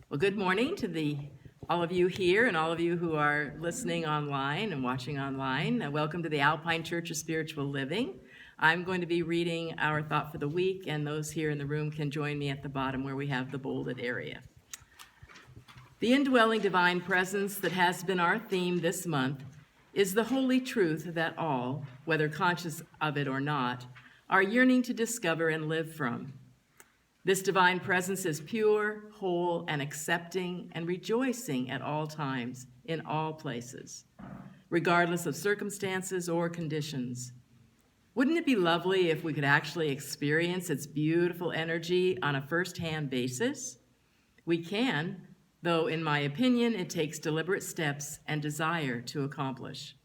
Well, good morning to all of you here and all of you who are listening online and watching online. Welcome to the Alpine Church of Spiritual Living. I'm going to be reading our thought for the week, and those here in the room can join me at the bottom where we have the bolded area. The indwelling divine presence that has been our theme this month is the holy truth that all, whether conscious of it or not, are yearning to discover and live from. This divine presence is pure, whole, and accepting and rejoicing at all times, in all places, regardless of circumstances or conditions. Wouldn't it be lovely if we could actually experience its beautiful energy on a first-hand basis? We can, though in my opinion, it takes deliberate steps and desire to accomplish.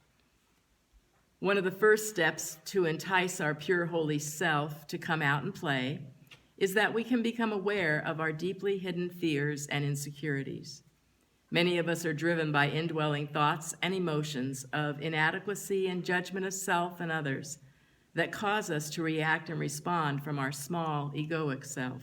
One of the first steps to entice our pure, holy self to come out and play is that we can become aware of our deeply hidden fears and insecurities. Many of us are driven by indwelling thoughts and emotions of inadequacy and judgment of self and others that cause us to react and respond from our small, egoic self.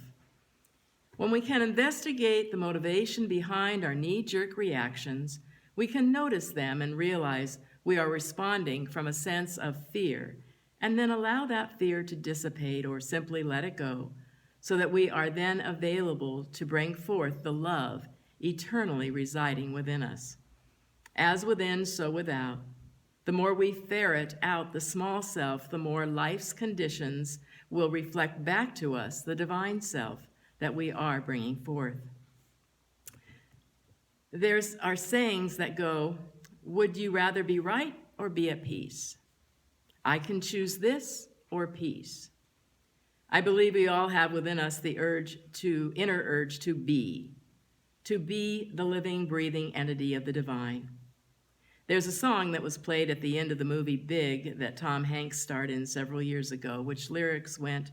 When we can investigate the motivation behind our knee-jerk reactions, we can notice them and realize we are responding from a sense of fear, and then allow that fear to dissipate or simply let it go, so that we are then available to bring forth the love eternally residing within us. As within, so without. The more we ferret out the small self, the more life's conditions will reflect back to us the divine self that we are bringing forth. There's our sayings that go, would you rather be right or be at peace? I can choose this or peace. I believe we all have within us the inner urge to be the living, breathing entity of the divine. There's a song that was played at the end of the movie Big that Tom Hanks starred in several years ago, which lyrics went,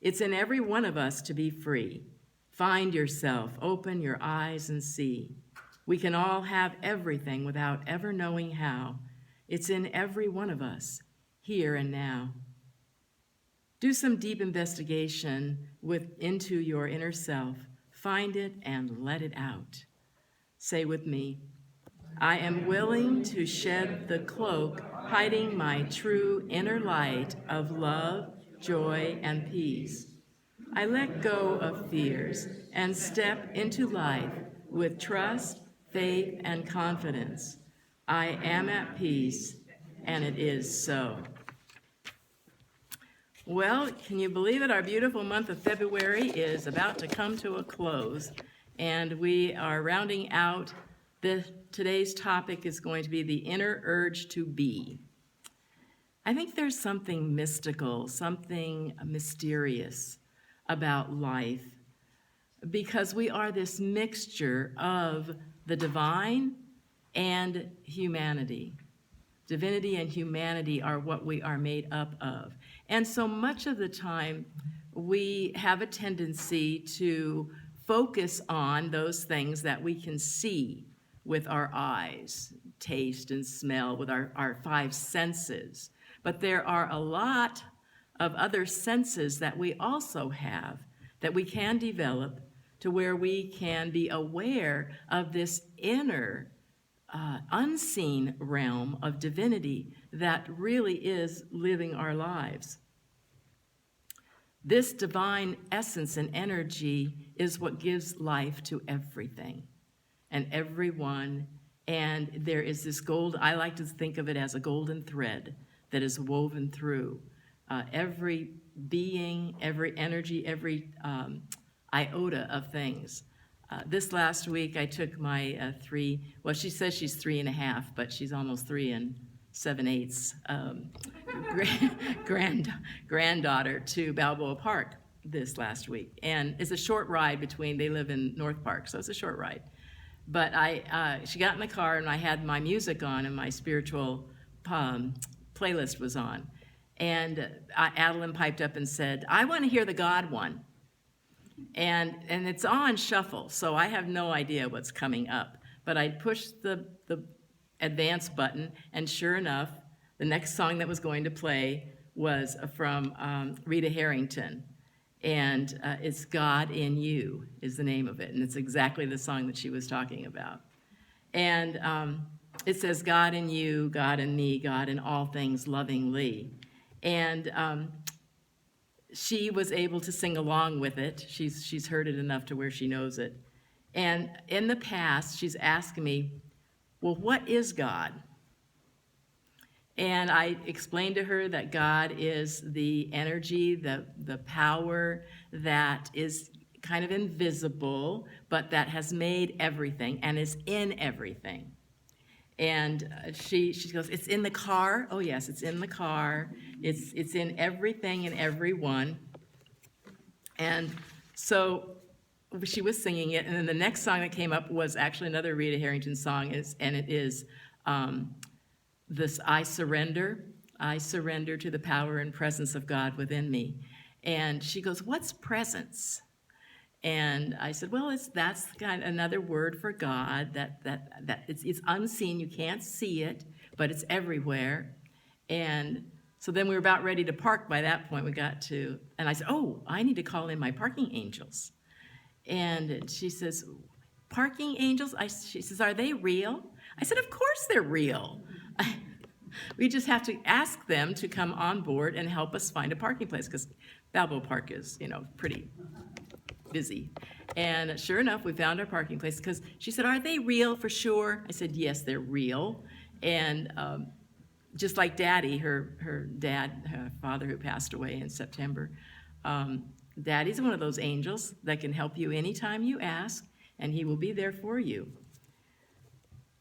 "It's in every one of us to be free. Find yourself, open your eyes and see. We can all have everything without ever knowing how. It's in every one of us, here and now." Do some deep investigation into your inner self. Find it and let it out. Say with me, I am willing to shed the cloak hiding my true inner light of love, joy, and peace. I let go of fears and step into life with trust, faith, and confidence. I am at peace, and it is so. Well, can you believe it? Our beautiful month of February is about to come to a close, and we are rounding out. Today's topic is going to be the inner urge to be. I think there's something mystical, something mysterious about life, because we are this mixture of the divine and humanity. Divinity and humanity are what we are made up of. And so much of the time, we have a tendency to focus on those things that we can see with our eyes, taste and smell, with our five senses. But there are a lot of other senses that we also have that we can develop to where we can be aware of this inner unseen realm of divinity that really is living our lives. This divine essence and energy is what gives life to everything and everyone. And there is this I like to think of it as a golden thread that is woven through every being, every energy, every iota of things. This last week, I took my she says she's 3.5, but she's almost 3 7/8 granddaughter to Balboa Park this last week. And it's a short ride they live in North Park, so it's a short ride. But she got in the car and I had my music on and my spiritual playlist was on. And Adeline piped up and said, I want to hear the God one. And it's on shuffle, so I have no idea what's coming up. But I pushed the advance button, and sure enough, the next song that was going to play was from Rita Harrington. And it's God in You is the name of it. And it's exactly the song that she was talking about. And it says, God in you, God in me, God in all things lovingly. And she was able to sing along with it. She's heard it enough to where she knows it. And in the past, she's asked me, well, what is God? And I explained to her that God is the energy, the power that is kind of invisible, but that has made everything and is in everything. And she goes, it's in the car? Oh, yes, it's in the car. It's in everything and everyone. And so she was singing it, and then the next song that came up was actually another Rita Harrington song, and it is this I surrender to the power and presence of God within me. And she goes, what's presence? And I said, well, that's kind of another word for God, that it's unseen, you can't see it, but it's everywhere. And so then we were about ready to park. By that point we got to, and I said, oh, I need to call in my parking angels. And she says, parking angels? She says, are they real? I said, of course they're real. We just have to ask them to come on board and help us find a parking place, because Balboa Park is, pretty busy. And sure enough, we found our parking place, because she said, are they real for sure? I said, yes, they're real. And just like Daddy, her dad, her father who passed away in September, Daddy's one of those angels that can help you anytime you ask, and he will be there for you.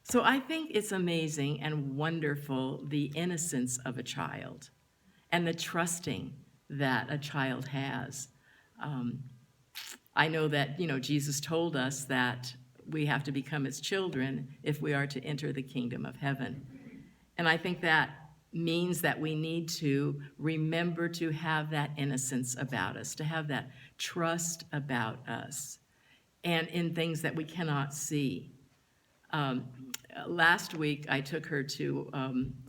So I think it's amazing and wonderful, the innocence of a child and the trusting that a child has. I know that, Jesus told us that we have to become his children if we are to enter the kingdom of heaven. And I think that means that we need to remember to have that innocence about us, to have that trust about us, and in things that we cannot see. Last week, I took her to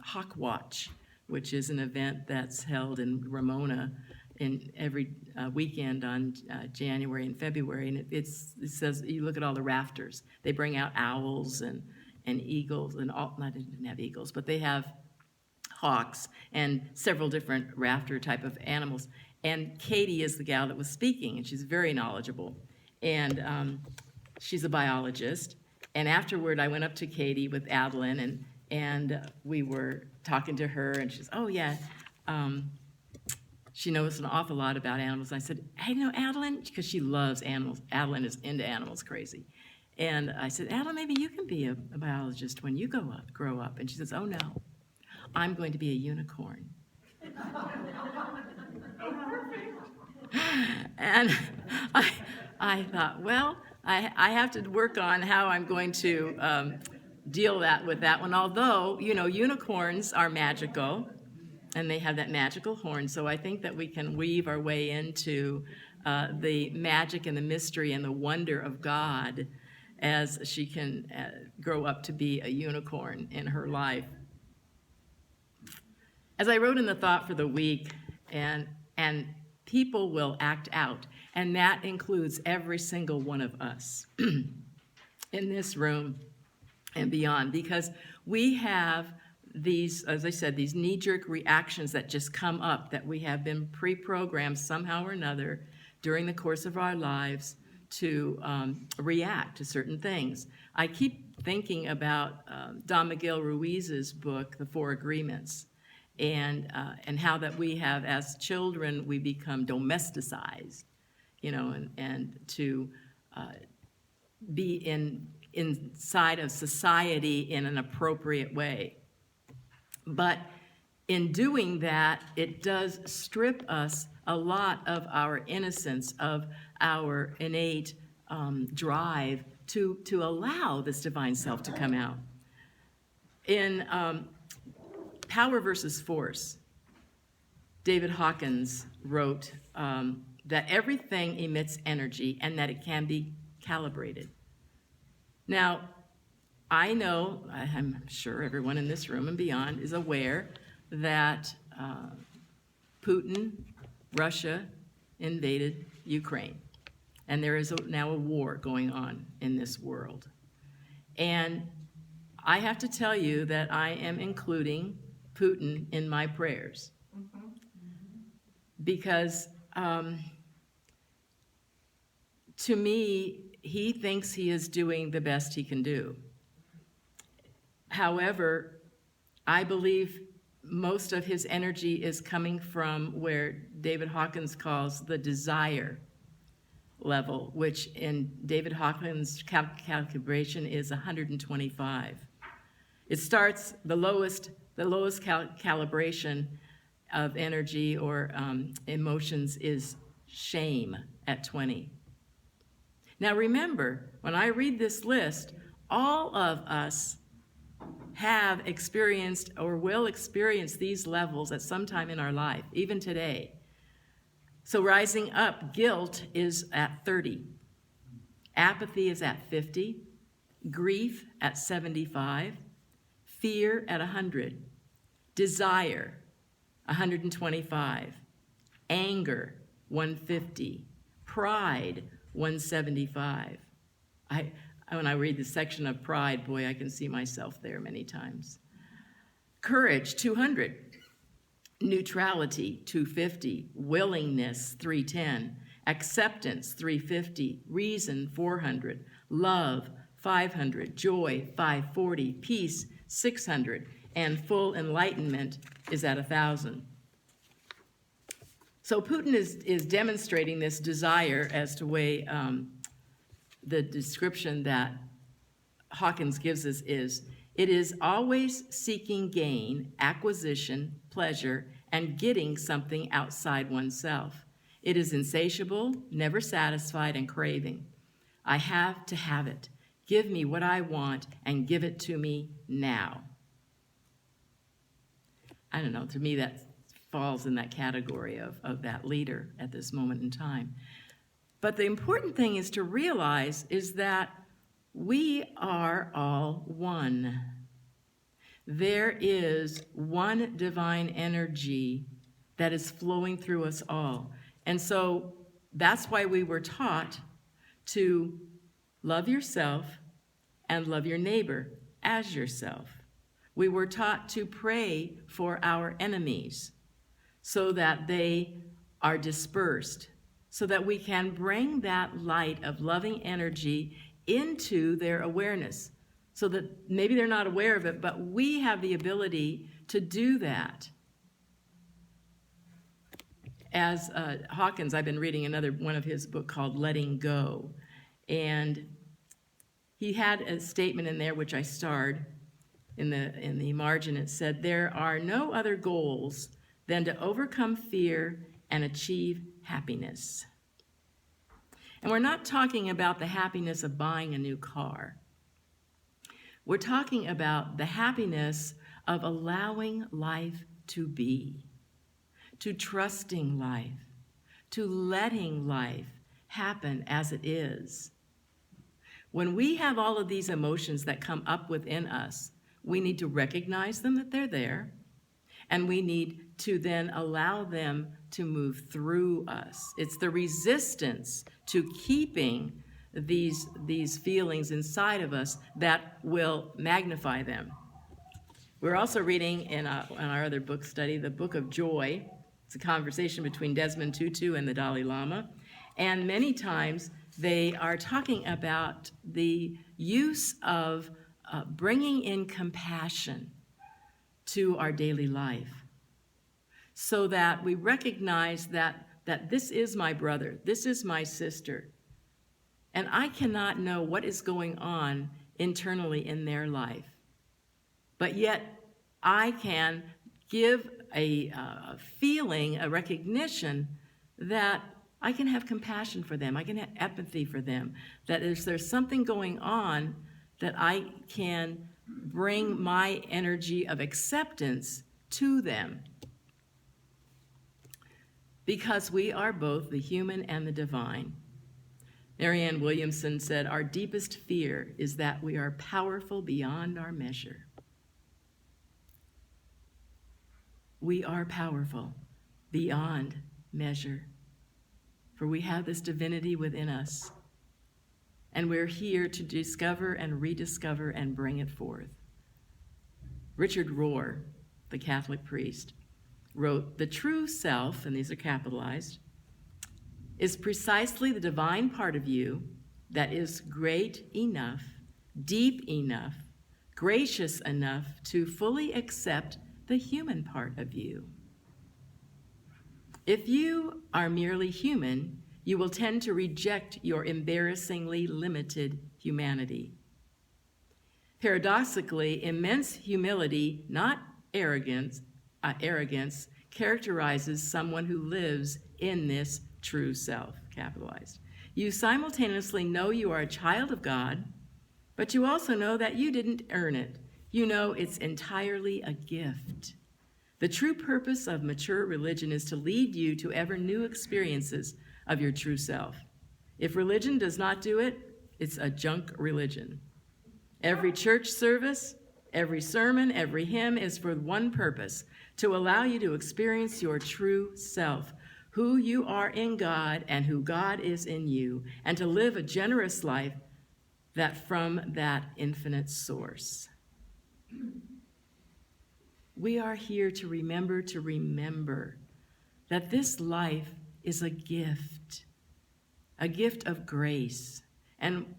Hawk Watch, which is an event that's held in Ramona in every weekend on January and February. And it says, you look at all the rafters. They bring out owls and eagles, and all, not, they didn't have eagles, but they have hawks and several different rafter type of animals. And Katie is the gal that was speaking, and she's very knowledgeable. And she's a biologist. And afterward, I went up to Katie with Adeline, and we were talking to her, and she says, oh, yeah, she knows an awful lot about animals. And I said, hey, Adeline, because she loves animals. Adeline is into animals crazy. And I said, Adeline, maybe you can be a biologist when you grow up. And she says, oh, no, I'm going to be a unicorn. And I thought, well, I have to work on how I'm going to deal with that one. Although, unicorns are magical, and they have that magical horn. So I think that we can weave our way into the magic and the mystery and the wonder of God as she can grow up to be a unicorn in her life. As I wrote in the thought for the week, and people will act out, and that includes every single one of us in this room and beyond, because we have these, as I said, these knee-jerk reactions that just come up, that we have been pre-programmed somehow or another during the course of our lives to react to certain things. I keep thinking about Don Miguel Ruiz's book, The Four Agreements, and how that we have, as children, we become domesticized, and to be inside of society in an appropriate way. But in doing that, it does strip us a lot of our innocence, of our innate drive to allow this divine self to come out. In Power versus Force, David Hawkins wrote that everything emits energy and that it can be calibrated. Now, I know, I'm sure everyone in this room and beyond is aware that Putin, Russia, invaded Ukraine. And there is now a war going on in this world. And I have to tell you that I am including Putin in my prayers. Because to me, he thinks he is doing the best he can do. However, I believe most of his energy is coming from where David Hawkins calls the desire level, which in David Hawkins' calibration is 125. It starts, the lowest calibration of energy or emotions is shame at 20. Now remember, when I read this list, all of us have experienced or will experience these levels at some time in our life, even today. So rising up, guilt is at 30. Apathy is at 50. Grief at 75. Fear at 100. Desire, 125. Anger, 150. Pride, 175. When I read the section of pride, boy, I can see myself there many times. Courage, 200. Neutrality, 250. Willingness, 310. Acceptance, 350. Reason, 400. Love, 500. Joy, 540. Peace, 600. And full enlightenment is at 1,000. So Putin is demonstrating this desire as to way the description that Hawkins gives us is, it is always seeking gain, acquisition, pleasure, and getting something outside oneself. It is insatiable, never satisfied, and craving. I have to have it. Give me what I want and give it to me now. I don't know, to me that falls in that category of that leader at this moment in time. But the important thing is to realize is that we are all one. There is one divine energy that is flowing through us all. And so that's why we were taught to love yourself and love your neighbor as yourself. We were taught to pray for our enemies so that they are dispersed, so that we can bring that light of loving energy into their awareness, so that maybe they're not aware of it, but we have the ability to do that. As Hawkins, I've been reading another one of his book called Letting Go, and he had a statement in there which I starred in the margin. It said, "There are no other goals than to overcome fear and achieve happiness." And we're not talking about the happiness of buying a new car. We're talking about the happiness of allowing life to be, to trusting life, to letting life happen as it is. When we have all of these emotions that come up within us, we need to recognize them that they're there, and we need to then allow them to move through us. It's the resistance to keeping these feelings inside of us that will magnify them. We're also reading in our other book study, the Book of Joy. It's a conversation between Desmond Tutu and the Dalai Lama. And many times they are talking about the use of bringing in compassion to our daily life, so that we recognize that this is my brother, this is my sister, and I cannot know what is going on internally in their life, but yet I can give a feeling, a recognition that I can have compassion for them, I can have empathy for them, that there's something going on that I can bring my energy of acceptance to them. Because we are both the human and the divine. Marianne Williamson said, "Our deepest fear is that we are powerful beyond our measure." We are powerful beyond measure. for we have this divinity within us. And we're here to discover and rediscover and bring it forth. Richard Rohr, the Catholic priest, wrote, "The true self," and these are capitalized, "is precisely the divine part of you that is great enough, deep enough, gracious enough to fully accept the human part of you. If you are merely human, you will tend to reject your embarrassingly limited humanity. Paradoxically, immense humility, not arrogance, characterizes someone who lives in this true self," capitalized. "You simultaneously know you are a child of God, but you also know that you didn't earn it. You know it's entirely a gift. The true purpose of mature religion is to lead you to ever new experiences of your true self. If religion does not do it, it's a junk religion. Every church service, every sermon, every hymn is for one purpose, to allow you to experience your true self, who you are in God and who God is in you, and to live a generous life that from that infinite source." We are here to remember that this life is a gift of grace. And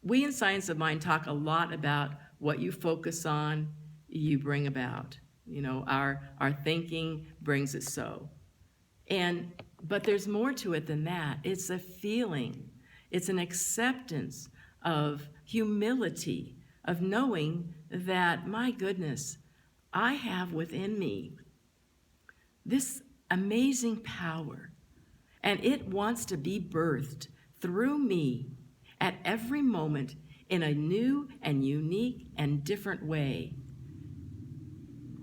we in Science of Mind talk a lot about what you focus on, you bring about. You know, our thinking brings it so. But there's more to it than that. It's a feeling. It's an acceptance of humility, of knowing that, my goodness, I have within me this amazing power, and it wants to be birthed through me at every moment in a new and unique and different way.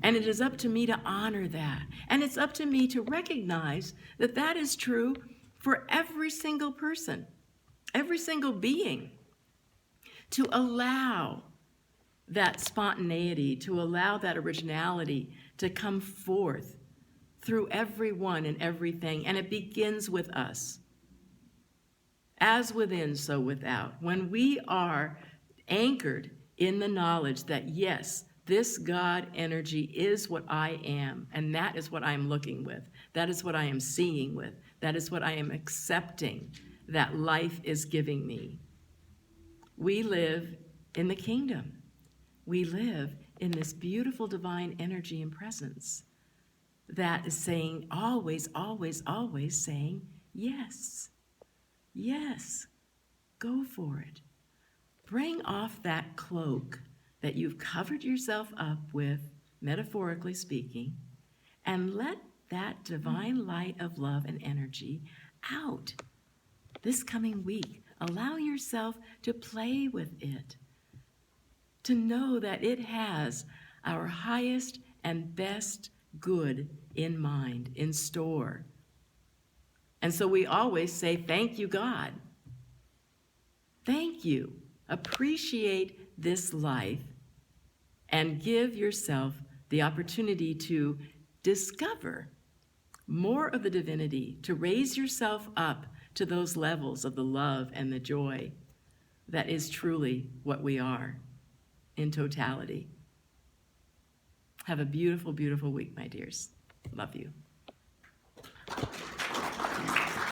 And it is up to me to honor that. And it's up to me to recognize that that is true for every single person, every single being, to allow that spontaneity, to allow that originality to come forth through everyone and everything. And it begins with us. As within, so without. When we are anchored in the knowledge that, yes, this God energy is what I am, and that is what I am looking with. That is what I am seeing with. That is what I am accepting that life is giving me. We live in the kingdom. We live in this beautiful divine energy and presence that is saying, always, always, always saying, yes, yes, go for it. Bring off that cloak that you've covered yourself up with, metaphorically speaking, and let that divine light of love and energy out this coming week. Allow yourself to play with it, to know that it has our highest and best good in mind, in store. And so we always say, thank you, God. Thank you. Appreciate this life and give yourself the opportunity to discover more of the divinity, to raise yourself up to those levels of the love and the joy that is truly what we are in totality. Have a beautiful, beautiful week, my dears. Love you.